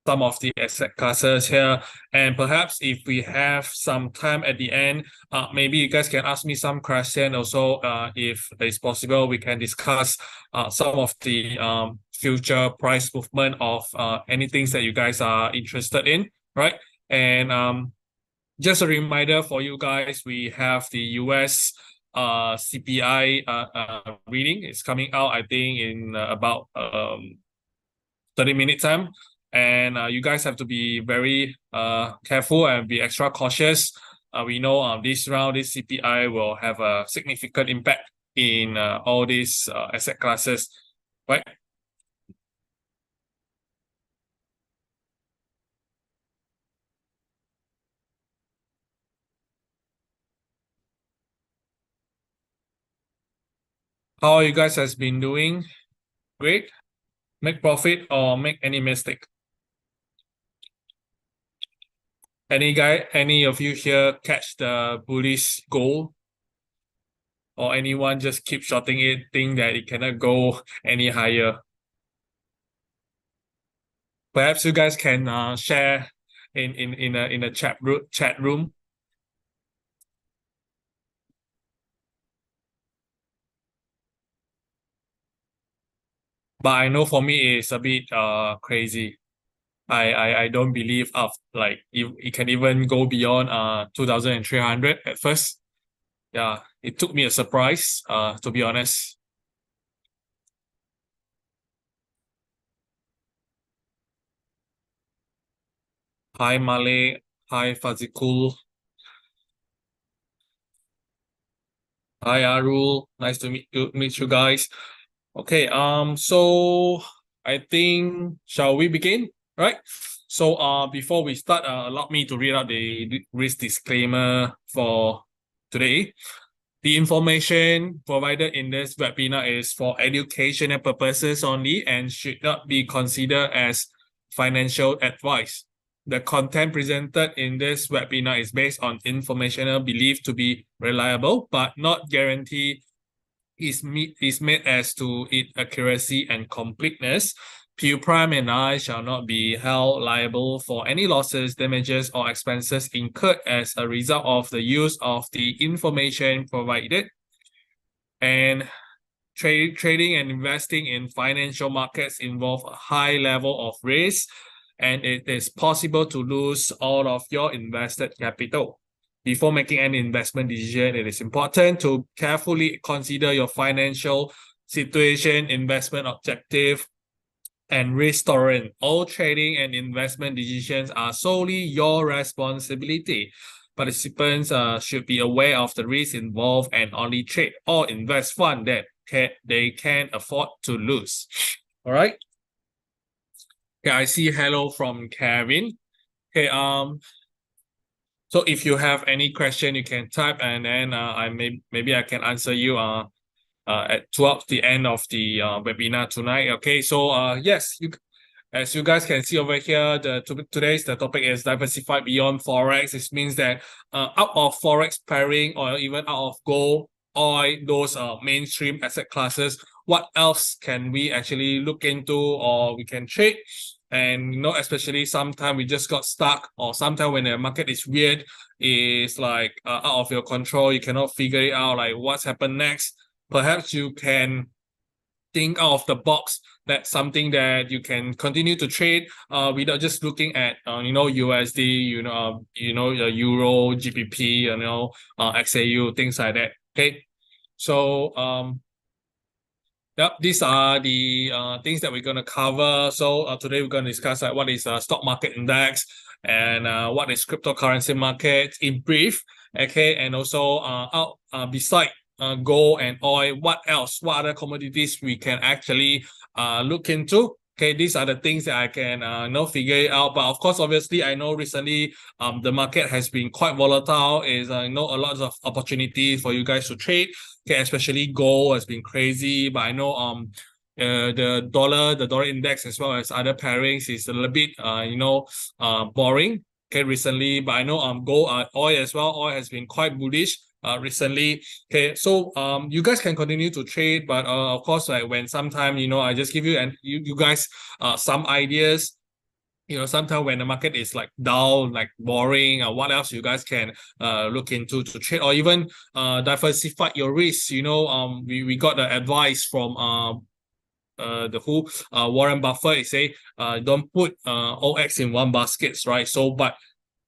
some of the asset classes here. And perhaps if we have some time at the end, maybe you guys can ask me some question. Also, if it's possible, we can discuss some of the future price movement of any things that you guys are interested in, right? And just a reminder for you guys, we have the US CPI reading. It's coming out, I think, in about 30-minute time. And you guys have to be very careful and be extra cautious. We know this round, this CPI will have a significant impact in all these asset classes, right? How you guys has been doing? Great? Make profit or make any mistake? Any of you here catch the bullish goal? Or anyone just keep shorting it, think that it cannot go any higher? Perhaps you guys can share in a chat room. But I know for me it's a bit crazy. I don't believe of like it can even go beyond 2,300 at first. Yeah, it took me a surprise to be honest. Hi Malay, hi Fazikul, hi Arul. Nice to meet you guys. Okay, so I think shall we begin? Right? So before we start, allow me to read out the risk disclaimer for today. The information provided in this webinar is for educational purposes only and should not be considered as financial advice. The content presented in this webinar is based on informational believed to be reliable, but not guaranteed is made as to its accuracy and completeness. Pure Prime and I shall not be held liable for any losses, damages, or expenses incurred as a result of the use of the information provided. And trading and investing in financial markets involve a high level of risk, and it is possible to lose all of your invested capital. Before making any investment decision, it is important to carefully consider your financial situation, investment objective, and risk tolerance. All trading and investment decisions are solely your responsibility. Participants should be aware of the risks involved and only trade or invest fund that they can afford to lose. All right. Okay, I see hello from Kevin. Okay, so if you have any question, you can type, and then maybe I can answer you towards the end of the webinar tonight. Okay, so yes, as you guys can see over here, today's topic is diversify beyond Forex. This means that out of Forex pairing or even out of gold, oil, those mainstream asset classes, what else can we actually look into or we can trade? And especially sometimes we just got stuck, or sometimes when the market is weird, it's like out of your control, you cannot figure it out, like what's happened next. Perhaps you can think out of the box. That's something that you can continue to trade without just looking at USD, Euro, GBP, XAU, things like that. Okay, so yep, these are the things that we're going to cover. So today we're going to discuss what is stock market index and what is cryptocurrency market in brief. Okay, and also beside gold and oil, what else? What other commodities we can actually look into? Okay, these are the things that I can figure it out. But of course, obviously, I know recently the market has been quite volatile. Is a lot of opportunities for you guys to trade. Okay, especially gold has been crazy, but I know the dollar index as well as other pairings is a little bit boring. Okay, recently, but I know gold oil as well. Oil has been quite bullish recently. Okay, so you guys can continue to trade, but of course, like when sometime I just give you you guys some ideas sometimes when the market is like down, like boring, or what else you guys can look into to trade, or even diversify your risks. We got the advice from the who Warren Buffett. He say don't put all eggs in one basket, right? So but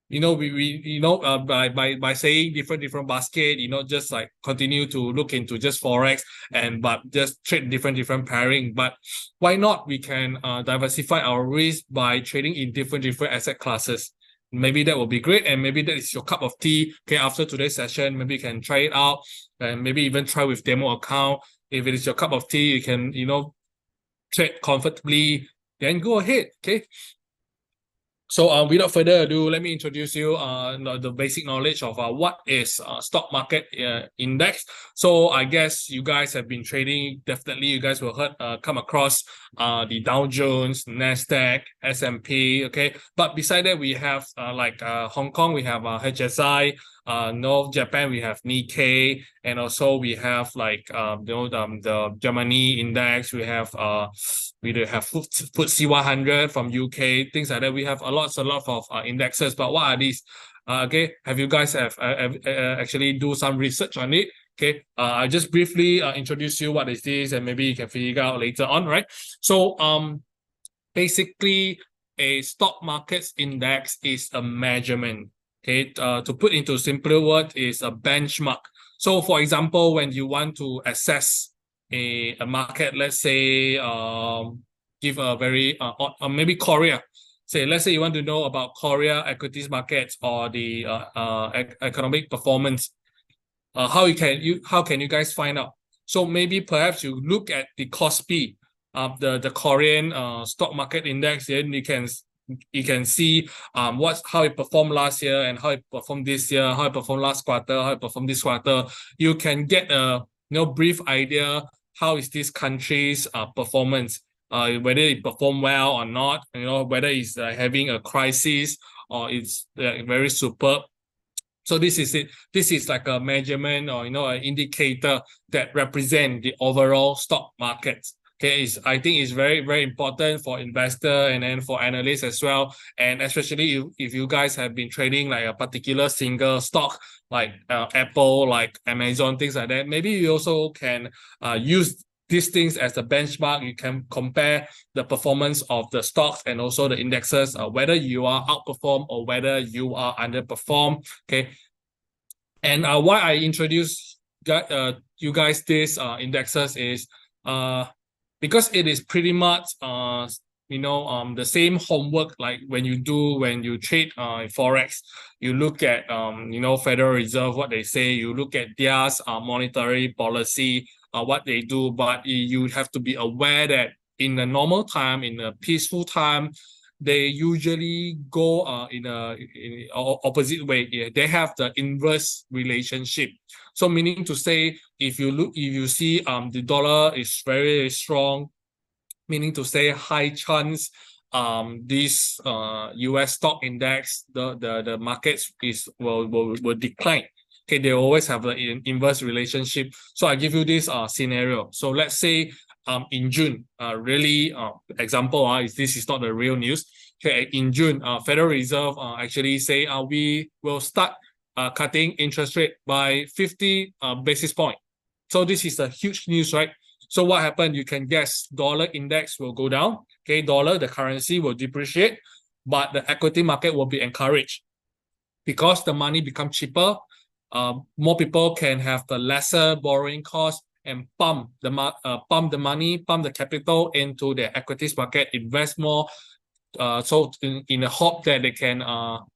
we by saying different basket, just like continue to look into just forex, and but just trade different pairing. But why not we can diversify our risk by trading in different asset classes? Maybe that will be great, and maybe that is your cup of tea. Okay, after today's session, maybe you can try it out, and maybe even try with demo account. If it is your cup of tea, you can trade comfortably, then go ahead. Okay. So without further ado, let me introduce you the basic knowledge of what is stock market index. So I guess you guys have been trading. Definitely, you guys will come across the Dow Jones, Nasdaq, S&P. Okay, but beside that, we have like Hong Kong, we have HSI. North Japan, we have Nikkei, and also we have like the Germany index. We do have FTSE 100 from UK, things like that. We have a lot of indexes. But what are these? Okay, have you guys have actually do some research on it? Okay, I just briefly introduce you what is this, and maybe you can figure out later on, right? So basically, a stock markets index is a measurement. Okay, to put into simpler word is a benchmark. So for example, when you want to assess a market, let's say give a very maybe Korea. Let's say you want to know about Korea equities markets or the economic performance. How can you guys find out? So maybe perhaps you look at the KOSPI, the Korean stock market index. Then you can see how it performed last year and how it performed this year, how it performed last quarter, how it performed this quarter. You can get a brief idea how is this country's performance, whether it performed well or not, whether it's having a crisis or it's very superb. So this is it. This is like a measurement or an indicator that represent the overall stock market. Okay, I think it's very important for investor and then for analysts as well. And especially if you guys have been trading like a particular single stock, like Apple, like Amazon, things like that, maybe you also can use these things as a benchmark. You can compare the performance of the stocks and also the indexes, whether you are outperformed or whether you are underperformed. Okay, and why I introduce you guys this indexes is because it is pretty much the same homework like when you trade forex. You look at Federal Reserve, what they say. You look at their monetary policy, what they do. But you have to be aware that in a normal time, in a peaceful time, they usually go in opposite way. Yeah, they have the inverse relationship. So meaning to say, if you see the dollar is very strong, meaning to say high chance this US stock index, the markets will decline. Okay, they always have the inverse relationship. So I give you this scenario. So let's say in June, really example this is not the real news. Okay, in June, Federal Reserve actually say we will start cutting interest rate by 50 basis point. So this is a huge news, right? So what happened? You can guess dollar index will go down. Okay, dollar, the currency will depreciate, but the equity market will be encouraged because the money becomes cheaper. More people can have the lesser borrowing cost and pump the money, pump the capital into the equities market, invest more. So in the hope that they can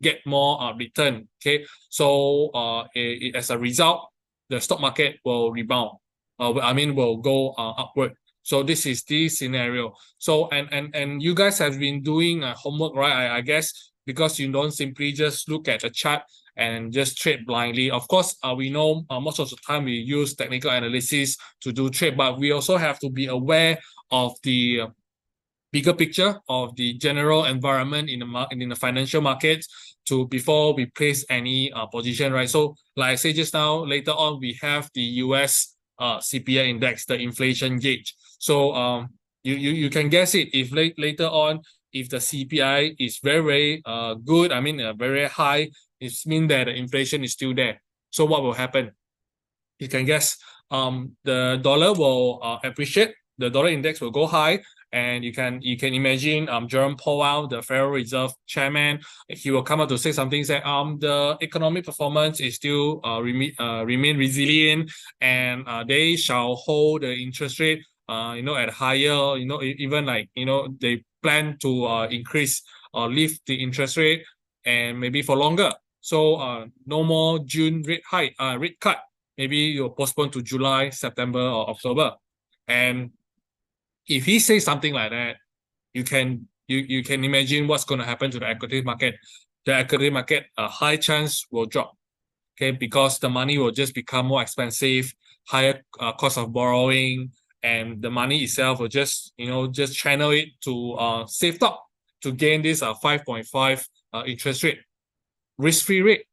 get more return. Okay, so as a result, the stock market will rebound. Will go upward. So this is the scenario. So and you guys have been doing homework, right? I guess, because you don't simply just look at a chart and just trade blindly. Of course, we know most of the time we use technical analysis to do trade, but we also have to be aware of the bigger picture of the general environment in the financial markets before we place any position, right? So like I said just now, later on we have the US CPI index, the inflation gauge. So You can guess it if later on, if the CPI is very good, I mean very high, it means that the inflation is still there. So what will happen? You can guess the dollar will appreciate, the dollar index will go high, and you can imagine Jerome Powell, the Federal Reserve chairman, he will come out to say something, say the economic performance is still remain resilient, and they shall hold the interest rate at higher, even like they plan to increase or lift the interest rate, and maybe for longer. So no more June rate cut. Maybe you'll postpone to July, September, or October. And if he says something like that, you can imagine what's going to happen to the equity market. The equity market, a high chance will drop. Okay, because the money will just become more expensive, higher cost of borrowing, and the money itself will just just channel it to save up to gain this 5.5 interest rate, risk-free rate.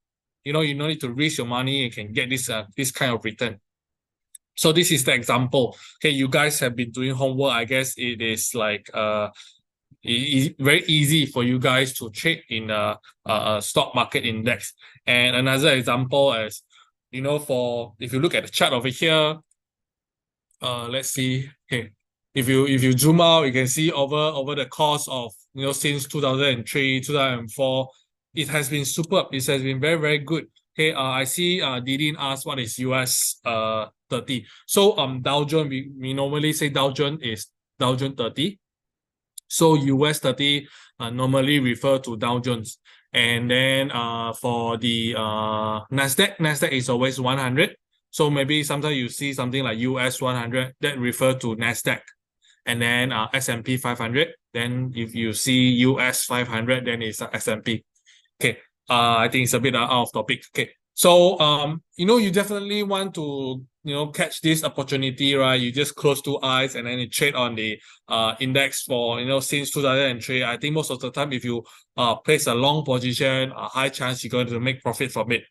You don't need to risk your money and can get this kind of return. So this is the example. Okay, you guys have been doing homework. I guess it is like very easy for you guys to trade in a stock market index. And another example is, for if you look at the chart over here, let's see. Okay, if you zoom out, you can see over the course of since 2003, 2004, it has been superb. It has been very good. Okay, I see Didin asked what is US 30. So Dow Jones, we normally say Dow Jones is Dow Jones 30. So US 30 normally refer to Dow Jones. And then for the Nasdaq is always 100. So maybe sometimes you see something like US 100 that refer to Nasdaq. And then S&P 500. Then if you see US 500, then it's S&P. Okay. I think it's a bit out of topic. Okay. So you definitely want to catch this opportunity, right? You just close two eyes and then you trade on the index for since 2003. I think most of the time, if you place a long position, a high chance you're going to make profit from it.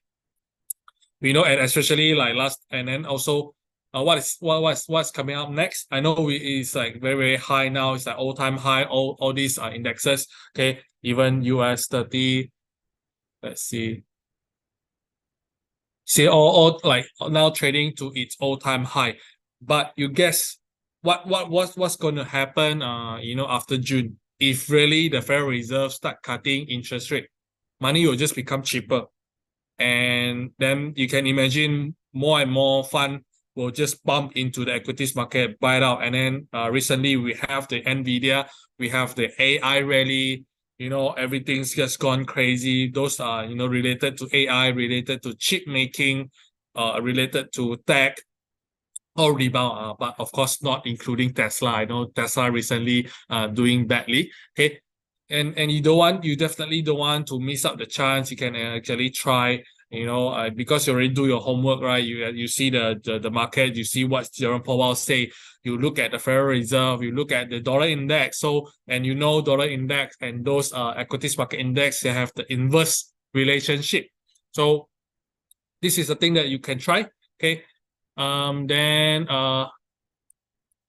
And especially like and then also what's coming up next? I know it's like very high now. It's like all-time high. All these indexes. Okay, even US 30. Let's see. See, all like now trading to its all-time high. But you guess what's going to happen? After June, if really the Federal Reserve start cutting interest rate, money will just become cheaper, and then you can imagine more and more fund will just bump into the equities market, buy it out, and then recently we have the Nvidia, we have the AI rally. Everything's just gone crazy. Those are, related to AI, related to chip making, related to tech, all rebound, but of course not including Tesla. I know Tesla recently doing badly. Okay. And you definitely don't want to miss out the chance. You can actually try, because you already do your homework, right? You see the market, you see what Jerome Powell say. You look at the Federal Reserve, you look at the dollar index. And dollar index and those equities market index, they have the inverse relationship. So this is a thing that you can try. Okay.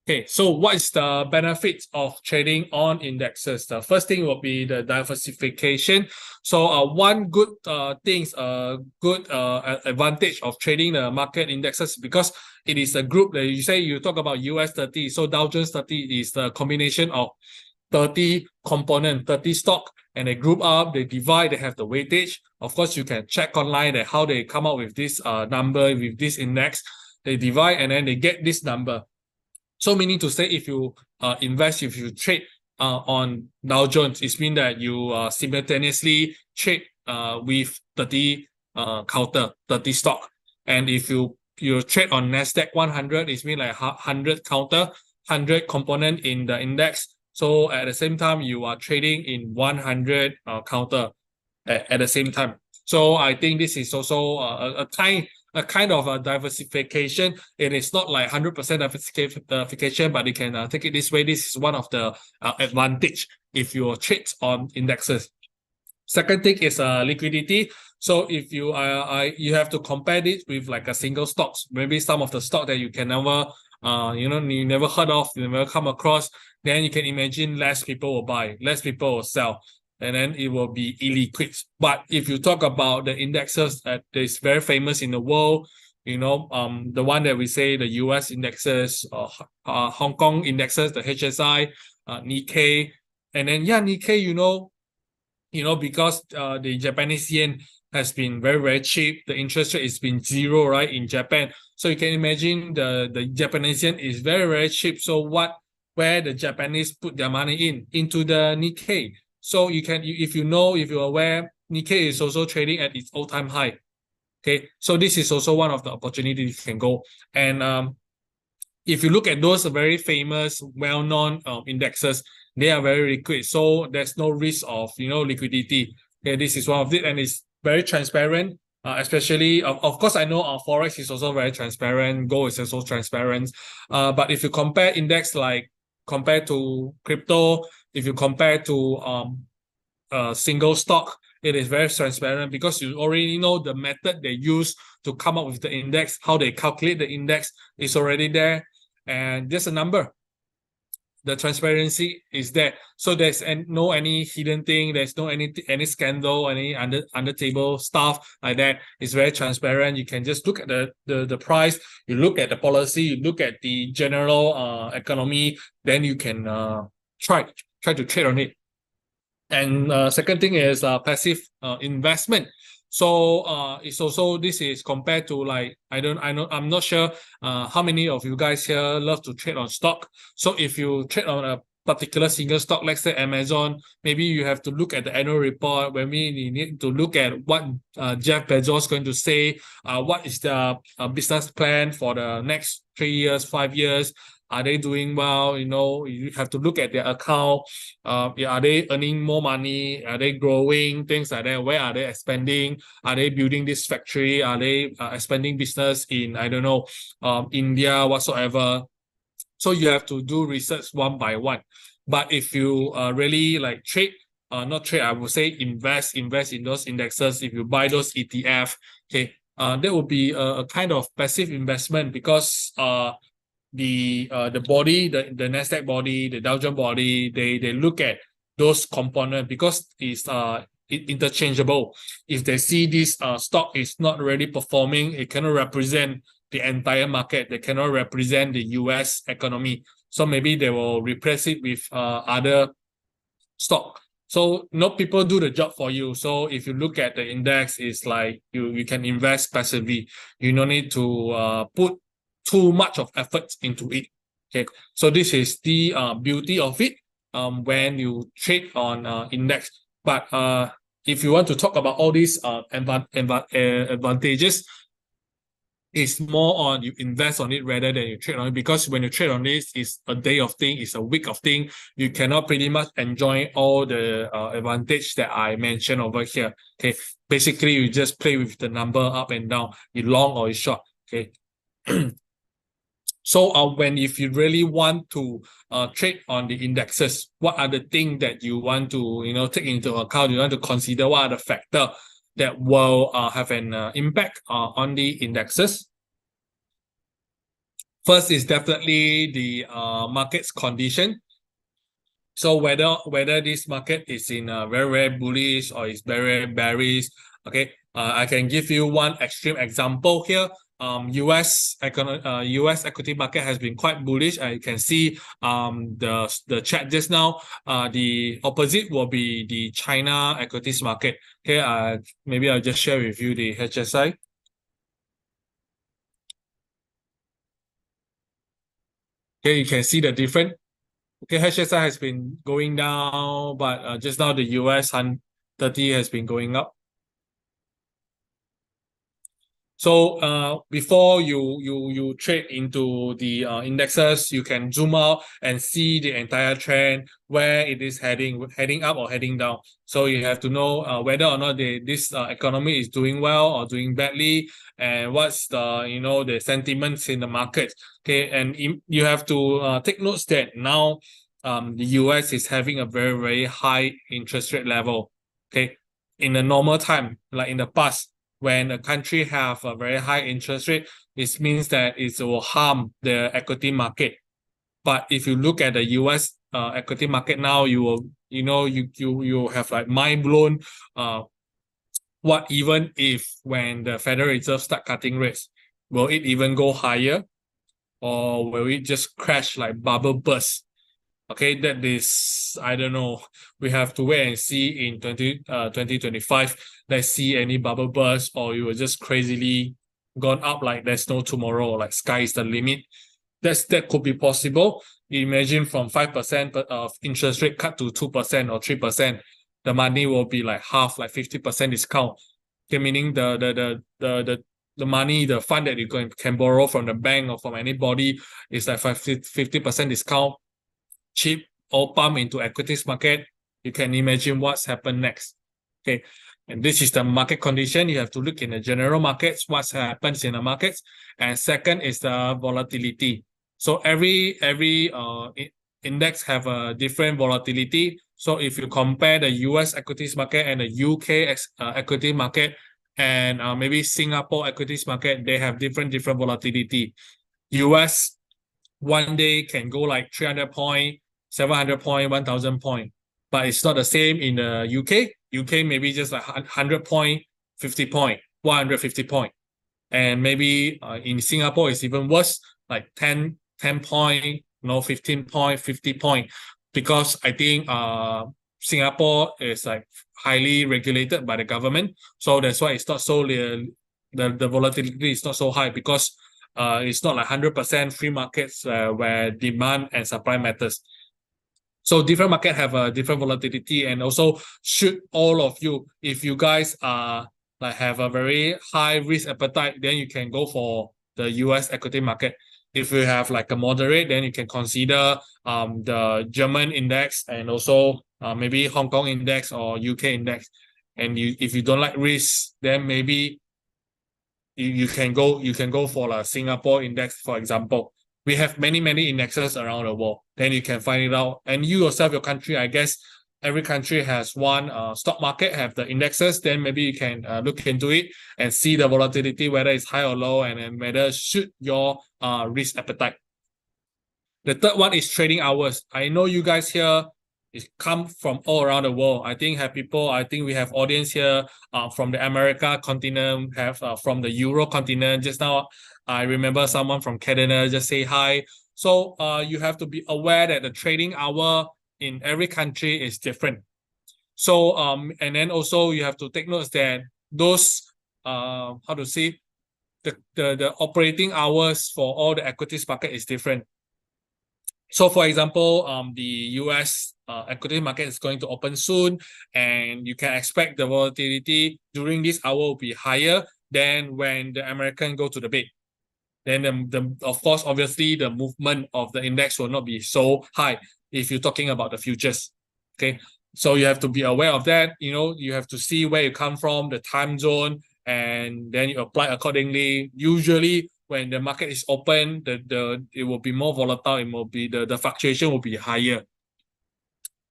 Okay, so what is the benefits of trading on indexes? The first thing will be the diversification. So one good good advantage of trading the market indexes, because it is a group that you talk about US 30. So Dow Jones 30 is the combination of 30 component, 30 stock, and they group up, they divide, they have the weightage. Of course, you can check online that how they come up with this number, with this index. They divide and then they get this number. So meaning to say, if you if you trade on Dow Jones, it means that you simultaneously trade with 30 counter, 30 stock. And if you trade on Nasdaq 100, it means like 100 counter, 100 component in the index. So at the same time, you are trading in 100 counter at the same time. So I think this is also a kind of a diversification. It is not like 100% diversification, but you can take it this way. This is one of the advantage if you trade on indexes. Second thing is liquidity. So if you have to compare it with like a single stocks, maybe some of the stock that you can never you never heard of, you never come across, then you can imagine less people will buy, less people will sell, and then it will be illiquid. But if you talk about the indexes that is very famous in the world, the one that we say the US indexes, Hong Kong indexes, the HSI, Nikkei, and then Nikkei, because the Japanese yen has been very, very cheap. The interest rate has been zero, right, in Japan. So you can imagine the Japanese yen is very, very cheap. So where the Japanese put their money into the Nikkei. So if you're aware, Nikkei is also trading at its all-time high. Okay, so this is also one of the opportunities you can go. And if you look at those very famous, well-known indexes, they are very liquid. So there's no risk of liquidity. Okay, this is one of it, and it's very transparent. Especially, of course, I know Forex is also very transparent. Gold is also transparent. But if you compare index compared to crypto, if you compare to single stock, it is very transparent because you already know the method they use to come up with the index, how they calculate the index is already there, and just a number. The transparency is there, so there's no any hidden thing, there's no any scandal, any under table stuff like that. It's very transparent. You can just look at the price, you look at the policy, you look at the general economy, then you can try to trade on it. And second thing is passive investment. So it's also, this is compared to, like, I'm not sure how many of you guys here love to trade on stock. So if you trade on a particular single stock, let's say Amazon, maybe you have to look at the annual report. When we need to look at what Jeff Bezos is going to say, what is the business plan for the next 3 years, 5 years. Are they doing well? You have to look at their account. Are they earning more money? Are they growing? Things like that. Where are they expanding? Are they building this factory? Are they expanding business in, I don't know, India, whatsoever? So you have to do research one by one. But if you really like trade, not trade, I would say invest in those indexes. If you buy those ETF, okay, that would be a kind of passive investment, because the body, the Nasdaq body, the Dow Jones body, they look at those components because it's interchangeable. If they see this stock is not really performing, it cannot represent the entire market. They cannot represent the US economy. So maybe they will replace it with other stock. So no people do the job for you. So if you look at the index, it's like you can invest passively. You don't need to put too much of effort into it. Okay, so this is the beauty of it when you trade on index. But if you want to talk about all these advantages, it's more on you invest on it rather than you trade on it, because when you trade on this, it's a day of thing, it's a week of thing. You cannot pretty much enjoy all the advantage that I mentioned over here. Okay, basically you just play with the number up and down, you long or you short. Okay. So if you really want to trade on the indexes, what are the things that you want to take into account? You want to consider what are the factors that will have an impact on the indexes. First is definitely the market's condition. So whether this market is in a very, very bullish or is very, very bearish. Okay, I can give you one extreme example here. US equity market has been quite bullish. You can see the chart just now. The opposite will be the China equities market. Okay, maybe I'll just share with you the HSI. Okay, you can see the difference. Okay, HSI has been going down, but just now the US 130 has been going up. So before you trade into the indexes, you can zoom out and see the entire trend, where it is heading up or heading down. So you have to know whether or not this economy is doing well or doing badly, and what's the sentiments in the market. Okay, and you have to take notes that now the US is having a very, very high interest rate level. Okay, in a normal time, like in the past, when a country have a very high interest rate, it means that it will harm the equity market. But if you look at the US equity market now, you will, you have like mind blown. What even if when the Federal Reserve start cutting rates, will it even go higher, or will it just crash like bubble burst? Okay, that is, I don't know. We have to wait and see in 2025. Let's see any bubble burst, or you will just crazily gone up like there's no tomorrow, like sky is the limit. That could be possible. Imagine from 5% of interest rate cut to 2% or 3%, the money will be like half, like 50% discount. Okay, meaning the money, the fund that you can borrow from the bank or from anybody is like 50% discount, cheap, all pump into equities market. You can imagine what's happened next. Okay, and this is the market condition. You have to look in the general markets, what happens in the markets. And second is the volatility. So every index have a different volatility. So if you compare the US equities market and the UK equity market, and maybe Singapore equities market, they have different volatility. US one day can go like 300 point, 700 point, 1000 point, but it's not the same in the UK. UK maybe just like 100 point, 50 point, 150 point. And maybe in Singapore it's even worse, like 10 point, 15 point, 50 point, because I think Singapore is like highly regulated by the government, so that's why it's not so the volatility is not so high, because it's not like 100% free markets where demand and supply matters. So different market have a different volatility. And also, should all of you, if you guys are like have a very high risk appetite, then you can go for the US equity market. If you have like a moderate, then you can consider the German index, and also maybe Hong Kong index or UK index. And if you don't like risk, then maybe you can go for a Singapore index, for example. We have many indexes around the world. Then you can find it out. And you yourself, your country, I guess every country has one stock market, have the indexes. Then maybe you can look into it and see the volatility, whether it's high or low, and then whether should your risk appetite. The third one is trading hours. I know you guys here come from all around the world. I think we have audience here from the America continent, have from the Euro continent. Just now, I remember someone from Canada just say hi. So you have to be aware that the trading hour in every country is different. So and then also you have to take notes that those how to say, the operating hours for all the equities market is different. So for example, the US equity market is going to open soon, and you can expect the volatility during this hour will be higher than when the American go to the bed. Then of course, obviously, the movement of the index will not be so high if you're talking about the futures. Okay, so you have to be aware of that. You have to see where you come from, the time zone, and then you apply accordingly. Usually, when the market is open, it will be more volatile. It will be the fluctuation will be higher.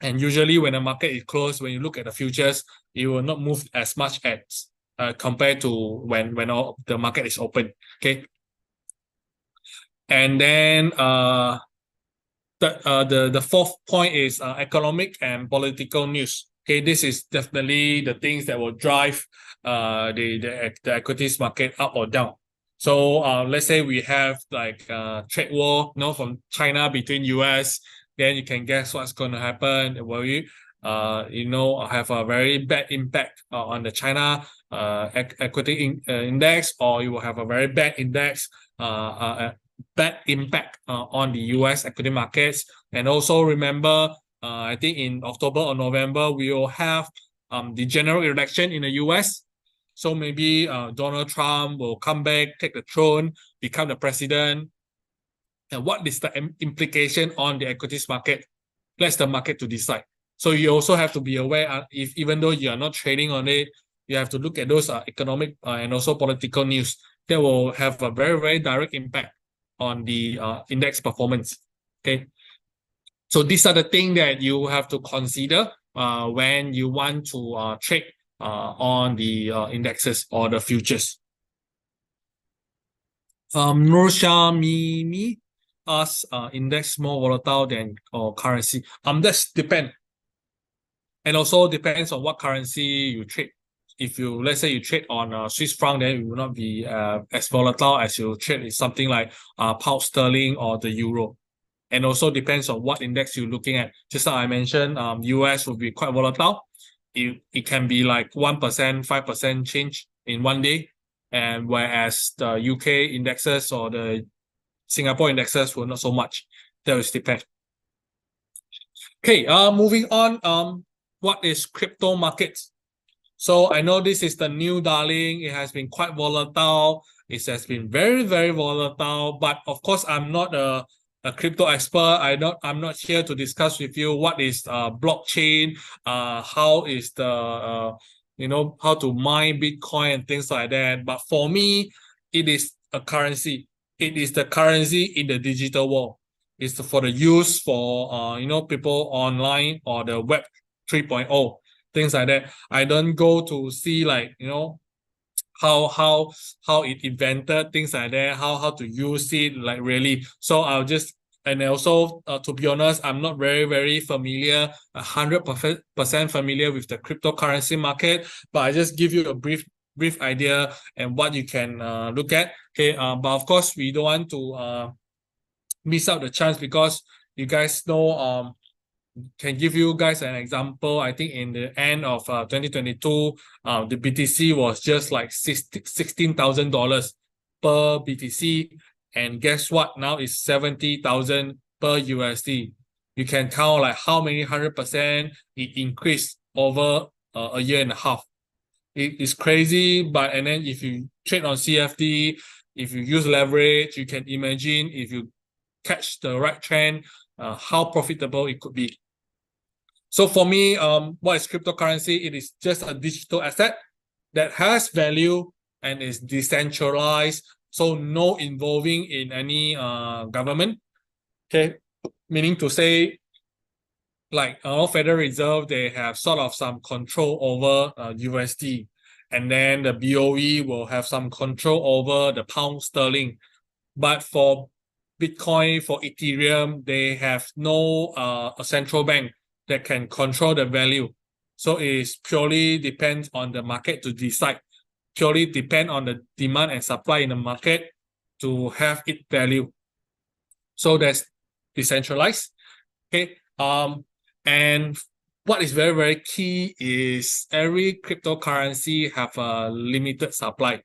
And usually, when the market is closed, when you look at the futures, it will not move as much as compared to when the market is open. Okay. And then the fourth point is economic and political news. Okay, this is definitely the things that will drive the equities market up or down. So let's say we have like trade war, from China between US, then you can guess what's going to happen. Will you have a very bad impact on the China equity index, or you will have a very bad index bad impact on the US equity markets. And also remember, I think in October or November, we will have the general election in the US. So maybe Donald Trump will come back, take the throne, become the president. And what is the implication on the equities market? Let the market to decide. So you also have to be aware, even though you are not trading on it, you have to look at those economic and also political news that will have a very direct impact on the index performance. Okay, so these are the things that you have to consider when you want to trade on the indexes or the futures. Nursha Mimi asks, index more volatile than currency. That's depend. And also depends on what currency you trade. If you, let's say you trade on Swiss franc, then it will not be as volatile as you trade in something like pound sterling or the euro. And also depends on what index you're looking at. Just like I mentioned, US will be quite volatile. It can be like 1%, 5% change in one day. And whereas the UK indexes or the Singapore indexes will not so much. That will depend. Okay, moving on. What is crypto markets? So I know this is the new darling. It has been quite volatile. It has been very, very volatile. But of course, I'm not a crypto expert. I'm not here to discuss with you what is blockchain, how is the how to mine Bitcoin and things like that. But for me, it is a currency. It is the currency in the digital world. It's for the use for people online or the web 3.0, things like that. I don't go to see like how it invented, things like that, how to use it like really. So I'll just, and also to be honest, I'm not very familiar, 100% familiar with the cryptocurrency market, but I just give you a brief idea and what you can look at. Okay, but of course we don't want to miss out the chance, because you guys know, can give you guys an example. I think in the end of 2022, the BTC was just like $16,000 per BTC, and guess what? Now it's 70,000 per USD. You can count like how many 100% it increased over a year and a half. It is crazy, but and then if you trade on CFD, if you use leverage, you can imagine if you catch the right trend, how profitable it could be. So for me, what is cryptocurrency? It is just a digital asset that has value and is decentralized, so no involving in any government. Okay, meaning to say, like Federal Reserve, they have sort of some control over USD, and then the BOE will have some control over the pound sterling. But for Bitcoin, for Ethereum, they have no a central bank that can control the value. So it is purely depends on the market to decide. Purely depend on the demand and supply in the market to have it value. So that's decentralized. Okay. And what is very key is every cryptocurrency have a limited supply.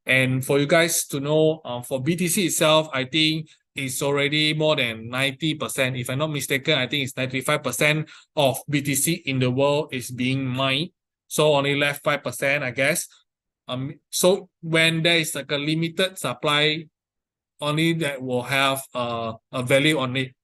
And for you guys to know, for BTC itself, I think it's already more than 90%. If I'm not mistaken, I think it's 95% of BTC in the world is being mined. So only left 5%, I guess. So when there is like a limited supply, only that will have a value on it.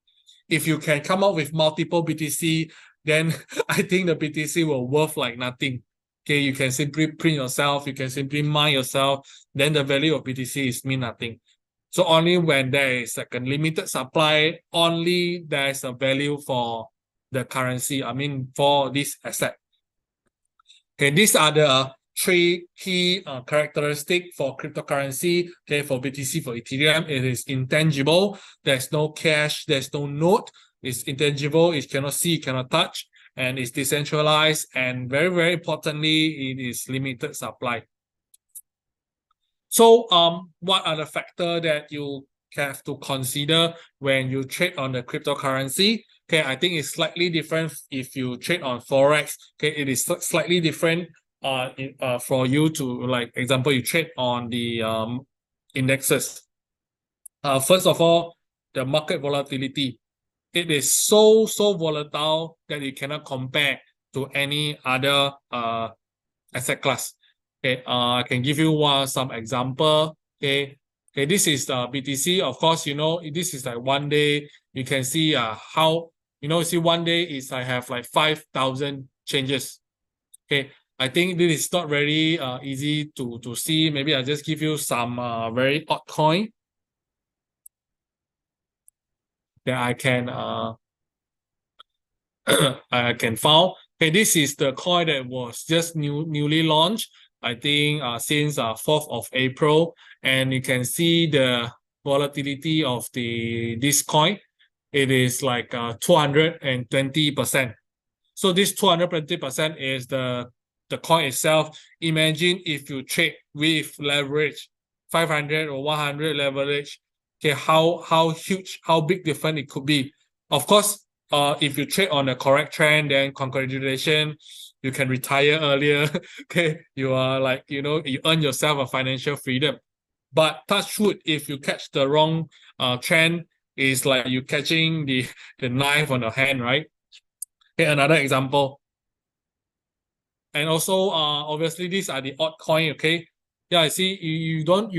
If you can come up with multiple BTC, then I think the BTC will worth like nothing. Okay, you can simply print yourself, you can simply mine yourself, then the value of BTC is mean nothing. So only when there is like a limited supply, only there is a value for the currency, I mean for this asset. Okay, these are the three key characteristics for cryptocurrency. Okay, for BTC, for Ethereum, it is intangible. There's no cash, there's no note. It's intangible, it cannot see, cannot touch, and it's decentralized. And very importantly, it is limited supply. So, what are the factors that you have to consider when you trade on the cryptocurrency? Okay, I think it's slightly different if you trade on Forex. Okay, it is slightly different for you to, like, example, you trade on the indexes. First of all, the market volatility. It is so volatile that you cannot compare to any other asset class. Okay, I can give you some example. Okay, this is the BTC. Of course, this is like one day. You can see how see one day is I have like 5,000 changes. Okay, I think this is not very easy to see. Maybe I'll just give you some very odd coin that I can I can found. Okay, this is the coin that was just newly launched, I think since 4th of April, and you can see the volatility of this coin. It is like 220%. So this 220% is the coin itself. Imagine if you trade with leverage, 500 or 100 leverage. Okay, how huge, how big difference it could be. Of course, if you trade on a correct trend, then congratulations, you can retire earlier. Okay, you are like, you earn yourself a financial freedom. But touch wood, if you catch the wrong trend, it's like you catching the knife on the hand, right? Okay, another example. And also, obviously, these are the odd coin. Okay, yeah, I see you don't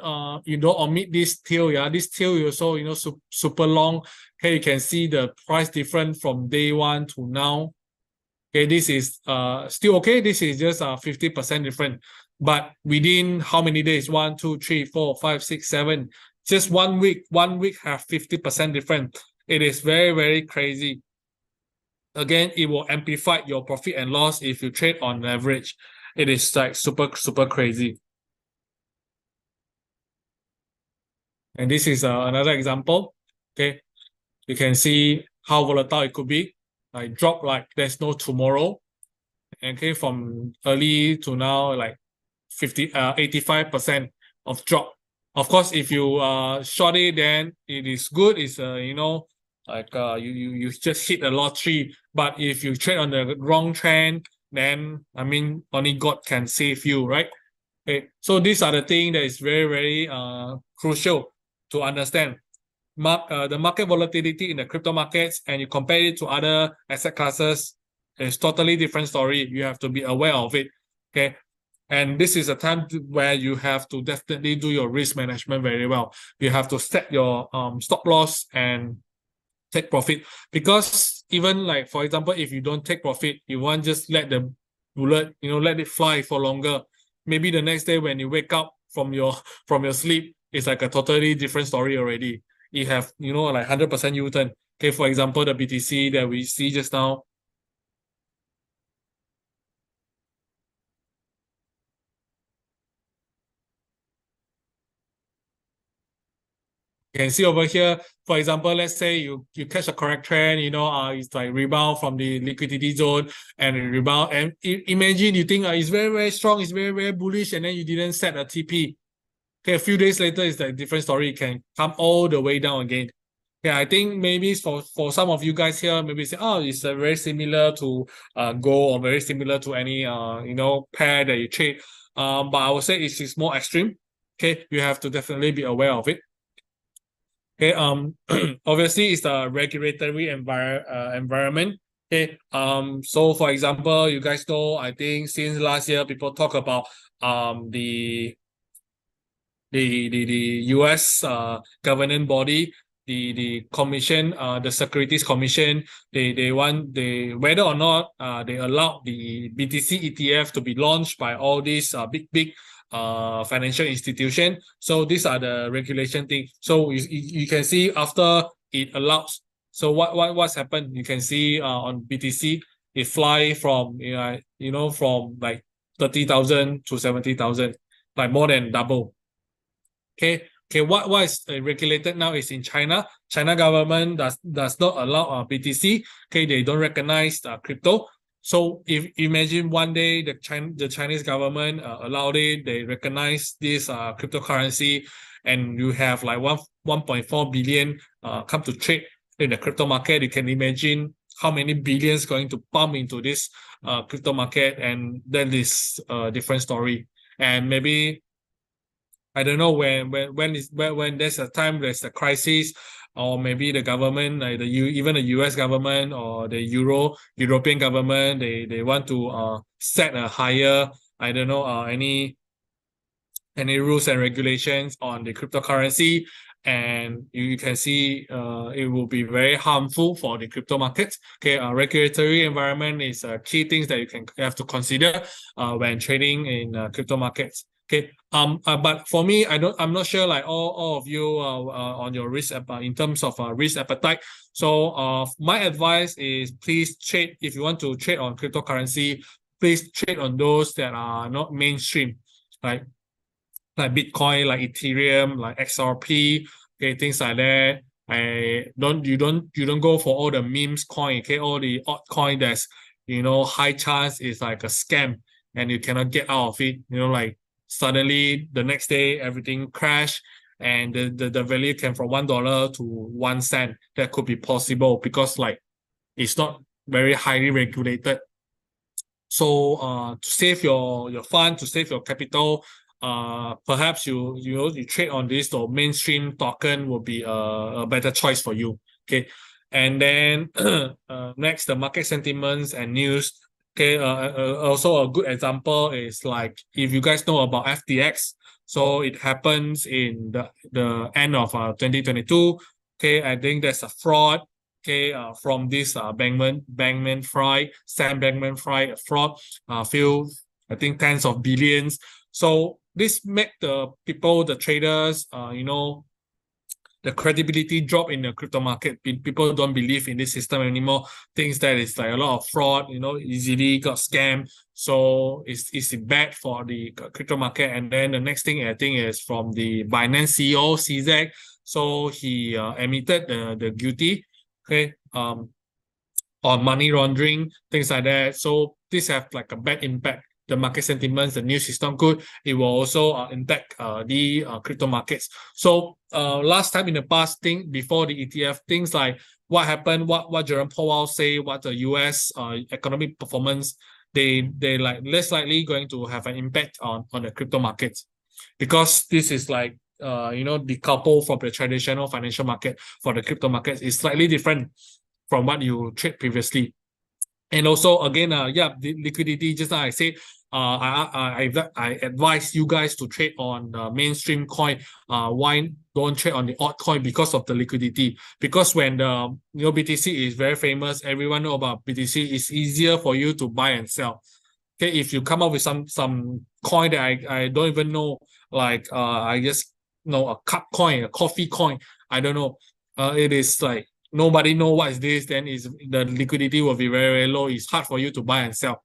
omit this tail. Yeah, this tail is also super long. Okay, you can see the price difference from day one to now. Okay, this is still okay. This is just 50% different. But within how many days? 1, 2, 3, 4, 5, 6, 7. Just 1 week. 1 week have 50% different. It is very, very crazy. Again, it will amplify your profit and loss if you trade on leverage. It is like super, super crazy. And this is another example. Okay, you can see how volatile it could be. Like drop like there's no tomorrow. Okay, from early to now, like 85% of drop. Of course, if you short it, then it is good. It's like you just hit a lottery. But if you trade on the wrong trend, then I mean only God can save you, right? Okay, so these are the things that is very, very crucial to understand. The market volatility in the crypto markets, and you compare it to other asset classes, it's totally different story. You have to be aware of it. Okay, and this is a time where you have to definitely do your risk management very well. You have to set your stop loss and take profit, because even like, for example, if you don't take profit, you want just let the bullet, let it fly for longer. Maybe the next day when you wake up from your sleep, it's like a totally different story already. You have like 100% U-turn. Okay, for example, the BTC that we see just now. You can see over here, for example, let's say you catch a correct trend, it's like rebound from the liquidity zone and rebound. And imagine you think it's very, very strong, it's very, very bullish, and then you didn't set a TP. Okay, a few days later, it's a different story. It can come all the way down again. Yeah, I think maybe for some of you guys here, maybe say, oh, it's very similar to gold, or very similar to any pair that you trade. But I would say it's more extreme. Okay, you have to definitely be aware of it. Okay, obviously it's the regulatory environment. Okay, so for example, you guys know, I think since last year, people talk about the US governing body, the commission, the Securities Commission, they want whether or not they allow the BTC ETF to be launched by all these big financial institution. So these are the regulation thing. So you can see after it allows. So what's happened? You can see on BTC it fly from from like 30,000 to 70,000, like more than double. Okay. What is regulated now is in China. China government does not allow BTC. Okay, they don't recognize crypto. So if imagine one day the Chinese government allowed it, they recognize this cryptocurrency, and you have like 1.4 billion come to trade in the crypto market. You can imagine how many billions going to pump into this crypto market, and then this different story. And maybe I don't know when there's a time there's a crisis, or maybe the government, like even the US government or the European government, they want to set a higher, I don't know, any rules and regulations on the cryptocurrency, and you can see it will be very harmful for the crypto markets. Okay, regulatory environment is key things that you have to consider when trading in crypto markets. Okay. But for me, I'm not sure like all of you on your risk in terms of risk appetite. So my advice is please trade if you want to trade on cryptocurrency. Please trade on those that are not mainstream, right? Like Bitcoin, like Ethereum, like XRP, okay, things like that. You don't go for all the memes coin, okay, all the altcoin that's high chance is like a scam and you cannot get out of it. Like suddenly the next day everything crash and the value came from $1 to 1 cent. That could be possible because like it's not very highly regulated. So to save your fund, to save your capital, perhaps you trade on this or mainstream token will be a better choice for you. Okay. And then next, the market sentiments and news. Okay. Also a good example is like if you guys know about FTX, so it happens in the end of 2022. Okay, I think there's a fraud, okay, from this Sam Bankman-Fried fraud, few, I think tens of billions. So this make the people, the traders, the credibility drop in the crypto market. People don't believe in this system anymore. Thinks that it's like a lot of fraud, easily got scammed. So it's bad for the crypto market. And then the next thing I think is from the Binance CEO, CZ. So he admitted the guilty, okay, on money laundering, things like that. So this have like a bad impact. The market sentiments, the news is not good. It will also impact the crypto markets. So last time in the past, before the ETF, things like what happened, what Jerome Powell say, what the US economic performance, they like less likely going to have an impact on the crypto markets, because this is like decoupled from the traditional financial market. For the crypto markets is slightly different from what you trade previously. And also, again, the liquidity, just like I said, I advise you guys to trade on mainstream coin. Why don't trade on the altcoin? Because of the liquidity. Because when the BTC is very famous, everyone know about BTC. It's easier for you to buy and sell. Okay, if you come up with some coin that I don't even know, like I just know a cup coin, a coffee coin, I don't know. It is like nobody know what is this, then is the liquidity will be very, very low. It's hard for you to buy and sell.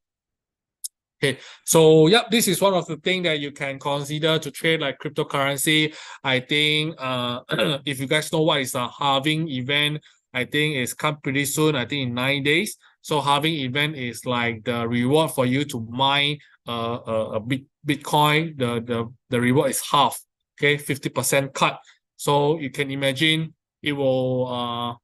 Okay, so yep, this is one of the things that you can consider to trade like cryptocurrency. I think if you guys know what is a halving event, I think it's come pretty soon. I think in 9 days. So halving event is like the reward for you to mine a big Bitcoin. The reward is half. Okay, 50% cut. So you can imagine it will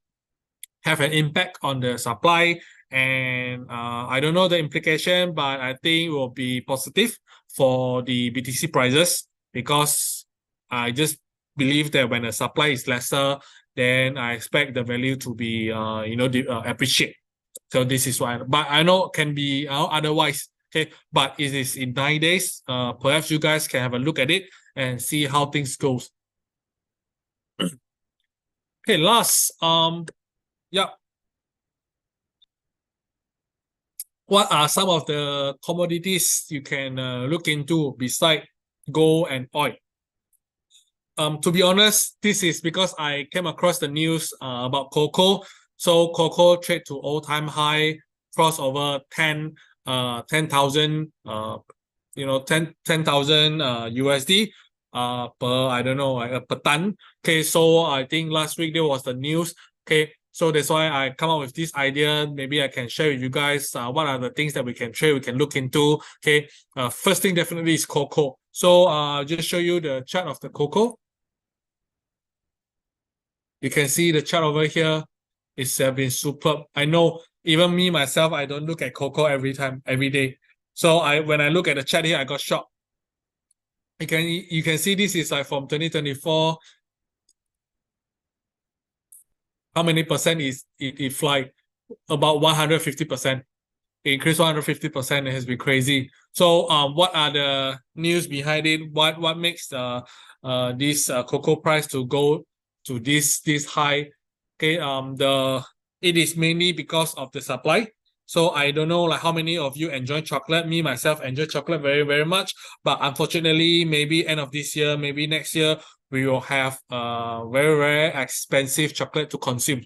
have an impact on the supply. And I don't know the implication, but I think it will be positive for the BTC prices, because I just believe that when the supply is lesser, then I expect the value to be appreciate. So this is why, but I know it can be otherwise. Okay, but it is in 9 days. Perhaps you guys can have a look at it and see how things goes. Okay, last yeah. What are some of the commodities you can look into beside gold and oil? To be honest, this is because I came across the news about cocoa. So cocoa trade to all-time high, cross over 10,000 10,000 USD per, I don't know, per ton. Okay, so I think last week there was the news. Okay, so that's why I come up with this idea. Maybe I can share with you guys what are the things that we can trade, we can look into. Okay, first thing definitely is cocoa. So just show you the chart of the cocoa. You can see the chart over here. It's been superb. I know even me myself, I don't look at cocoa every day. So when I look at the chart here, I got shocked. You can see this is like from 2024. How many percent is it fly? About 150%. It increased 150%. It has been crazy. So what are the news behind it? What makes this cocoa price to go to this high? Okay, it is mainly because of the supply. So I don't know like how many of you enjoy chocolate. Me myself enjoy chocolate very, very much. But unfortunately, maybe end of this year, maybe next year, we will have very, very expensive chocolate to consume.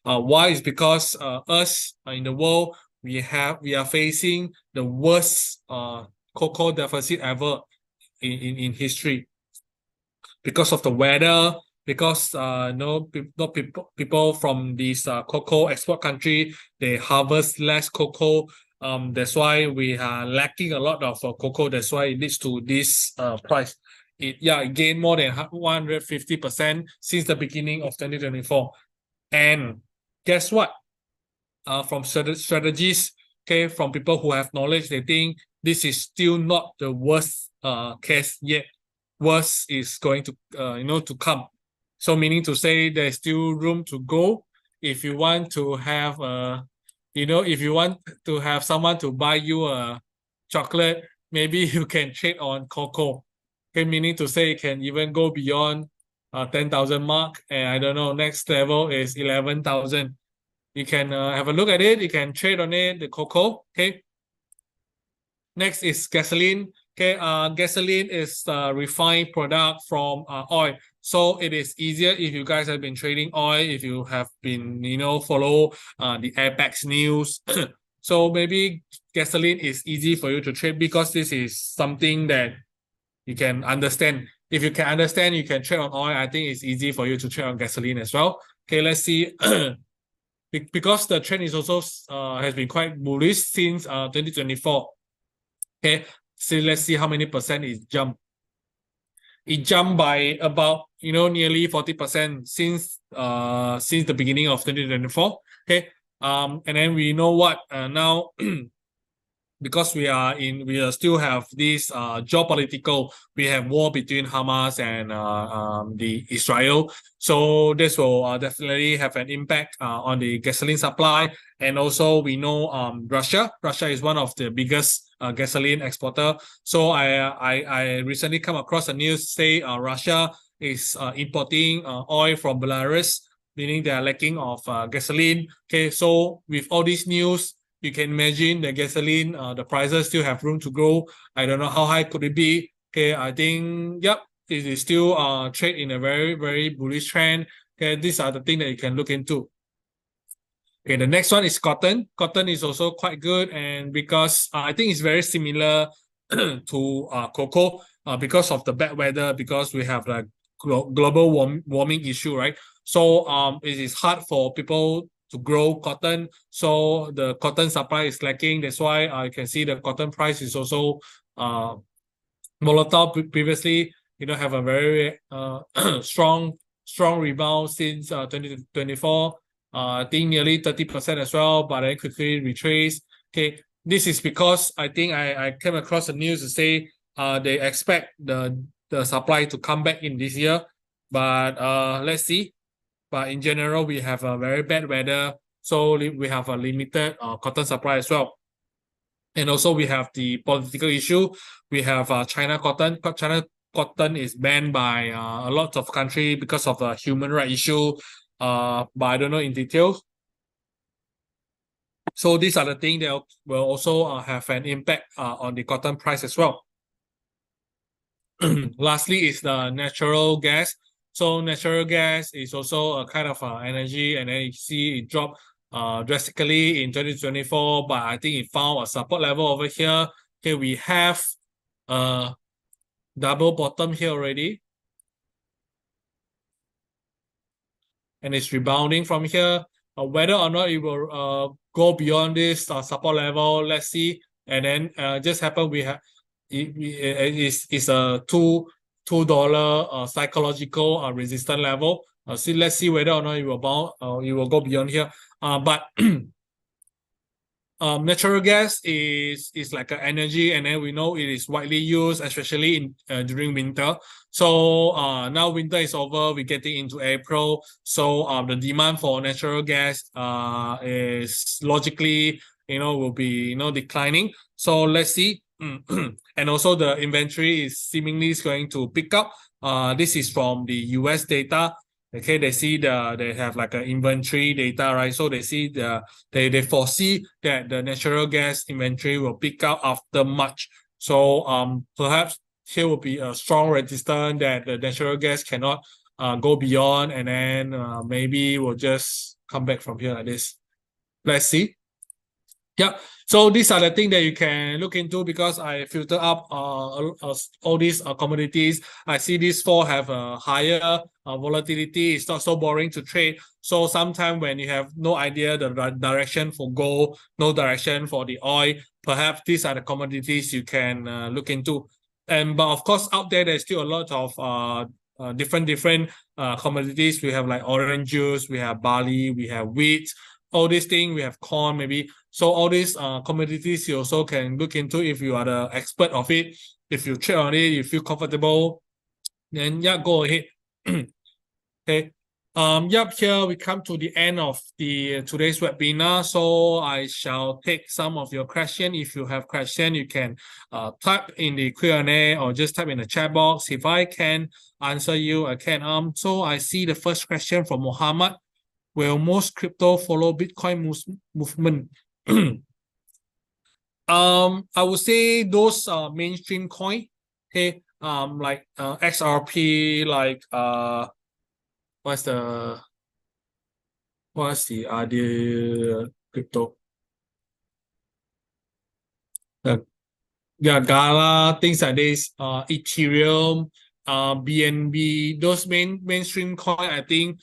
Why is because us in the world we are facing the worst cocoa deficit ever in history because of the weather, because people from these cocoa export country, they harvest less cocoa. That's why we are lacking a lot of cocoa. That's why it leads to this price. It gained more than 150% since the beginning of 2024. And guess what? From strategies, okay, from people who have knowledge, they think this is still not the worst case yet. Worse is going to to come. So meaning to say there's still room to go. If you want to have if you want to have someone to buy you a chocolate, maybe you can trade on cocoa. Okay, meaning to say it can even go beyond 10,000 mark, and I don't know, next level is 11,000. You can have a look at it. You can trade on it, the cocoa. Okay. Next is gasoline. Okay. Gasoline is a refined product from oil. So it is easier if you guys have been trading oil, if you have been, follow the Apex news. So maybe gasoline is easy for you to trade because this is something that you can understand. If you can understand, you can trade on oil. I think it's easy for you to trade on gasoline as well. Okay, let's see. Because the trend is also has been quite bullish since 2024. Okay, so let's see how many percent it jumped. It jumped by about nearly 40% since the beginning of 2024. Okay, and then we know what now. Because we still have this geopolitical, we have war between Hamas and the Israel. So this will definitely have an impact on the gasoline supply. And also we know Russia is one of the biggest gasoline exporter. So I recently come across a news say Russia is importing oil from Belarus, meaning they are lacking of gasoline. Okay, so with all these news, you can imagine the gasoline, the prices still have room to grow. I don't know how high could it be. Okay, I think, yep, it is still trade in a very, very bullish trend. Okay, these are the things that you can look into. Okay, the next one is cotton. Cotton is also quite good, and because I think it's very similar to cocoa because of the bad weather, because we have like global warming issue, right? So it is hard for people to grow cotton, so the cotton supply is lacking. That's why you can see the cotton price is also volatile. Previously, have a very strong rebound since 2024. I think nearly 30% as well, but then quickly retrace. Okay, this is because I think I came across the news to say they expect the supply to come back in this year, but let's see. But in general, we have a very bad weather, so we have a limited cotton supply as well. And also we have the political issue. We have China cotton. China cotton is banned by a lot of country because of the human rights issue. But I don't know in details. So these are the things that will also have an impact on the cotton price as well. Lastly is the natural gas. So natural gas is also a kind of energy, and then you see it drop drastically in 2024, but I think it found a support level over here. Okay, we have a double bottom here already, and it's rebounding from here. Whether or not it will go beyond this support level, let's see. And then just happen we have it's a $2 psychological resistance level. Let's see whether or not it will go beyond here. But natural gas is like an energy, and then we know it is widely used, especially in during winter. So now winter is over, we're getting into April. So the demand for natural gas is logically will be declining. So let's see. And also the inventory is seemingly going to pick up. This is from the US data. Okay, they see they have like an inventory data, right? So they foresee that the natural gas inventory will pick up after March. So perhaps here will be a strong resistance that the natural gas cannot go beyond, and then maybe we'll just come back from here like this. Let's see. Yeah. So these are the things that you can look into because I filter up all these commodities. I see these four have a higher volatility. It's not so boring to trade. So sometimes when you have no idea the direction for gold, no direction for the oil, perhaps these are the commodities you can look into. And but of course out there there's still a lot of different commodities. We have like orange juice, we have barley, we have wheat, all these things. We have corn maybe. So all these commodities you also can look into if you are the expert of it. If you trade on it, you feel comfortable, then yeah, go ahead. Okay. Yep, here we come to the end of the today's webinar. So I shall take some of your question. If you have question, you can type in the Q&A or just type in the chat box. If I can answer you, I can. So I see the first question from Mohammed. Will most crypto follow Bitcoin movement? I would say those mainstream coin, okay, like XRP, like what's the other crypto? Uh, yeah, Gala, things like this, Ethereum, BNB, those mainstream coin, I think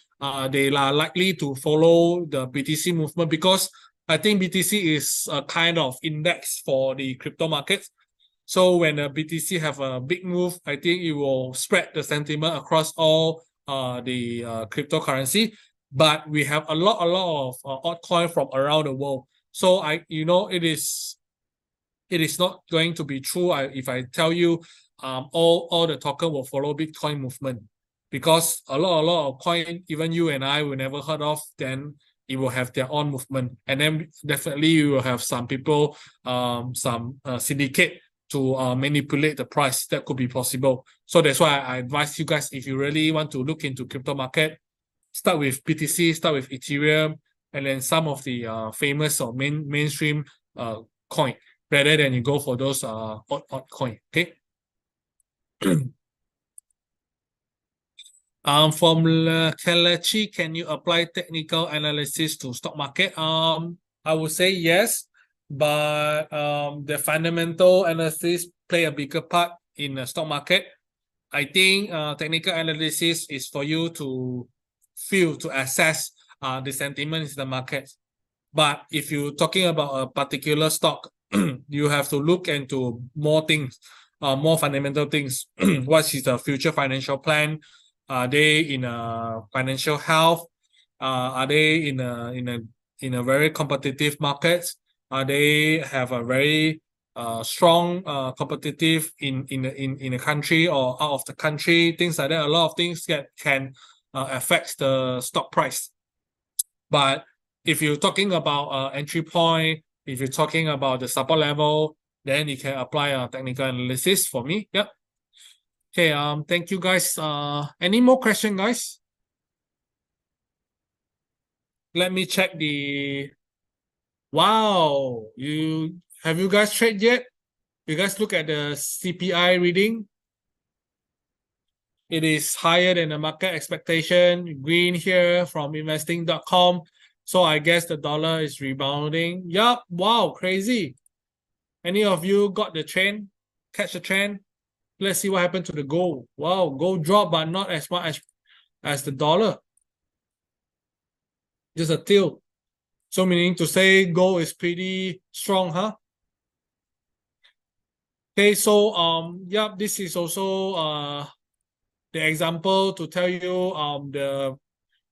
they are likely to follow the BTC movement because I think BTC is a kind of index for the crypto markets. So when the BTC have a big move, I think it will spread the sentiment across all the cryptocurrency. But we have a lot of altcoin from around the world. So it is not going to be true if I tell you all the token will follow Bitcoin movement because a lot of coin even you and I will never heard of, then it will have their own movement, and then definitely you will have some people some syndicate to manipulate the price. That could be possible. So that's why I advise you guys, if you really want to look into crypto market, start with BTC, start with Ethereum, and then some of the famous or mainstream coin, rather than you go for those altcoin. Okay. From Kelechi, can you apply technical analysis to stock market? I would say yes, but the fundamental analysis play a bigger part in the stock market. I think technical analysis is for you to assess the sentiments in the market. But if you're talking about a particular stock, you have to look into more things, more fundamental things. What is the future financial plan? Are they in a financial health? Are they in a very competitive market? Are they have a very strong competitive in a country or out of the country? Things like that. A lot of things that can affect the stock price. But if you're talking about entry point, if you're talking about the support level, then you can apply a technical analysis for me. Yep. Okay. Thank you guys. Any more question, guys? Let me check the. Wow. Have you guys traded yet? You guys look at the CPI reading. It is higher than the market expectation. Green here from investing.com. So I guess the dollar is rebounding. Yup. Wow. Crazy. Any of you got the trend? Catch the trend? Let's see what happened to the gold. Wow. Gold dropped, but not as much as the dollar. Just a tilt. So meaning to say gold is pretty strong, huh? Okay, so yeah, this is also the example to tell you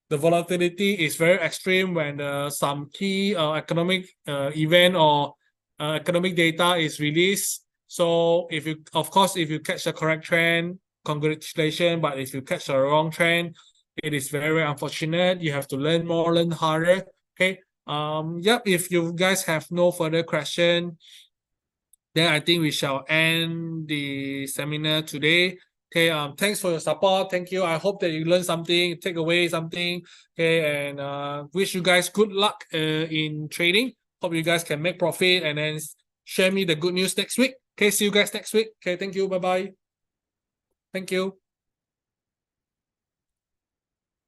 the volatility is very extreme when some key economic event or economic data is released. So if you, of course, if you catch the correct trend, congratulations. But if you catch the wrong trend, it is very unfortunate. You have to learn more, learn harder. Okay. Yep. If you guys have no further question, then I think we shall end the seminar today. Okay, thanks for your support. Thank you. I hope that you learned something, take away something. Okay, and wish you guys good luck in trading. Hope you guys can make profit and then share me the good news next week. Okay, see you guys next week. Okay, thank you. Bye bye. Thank you.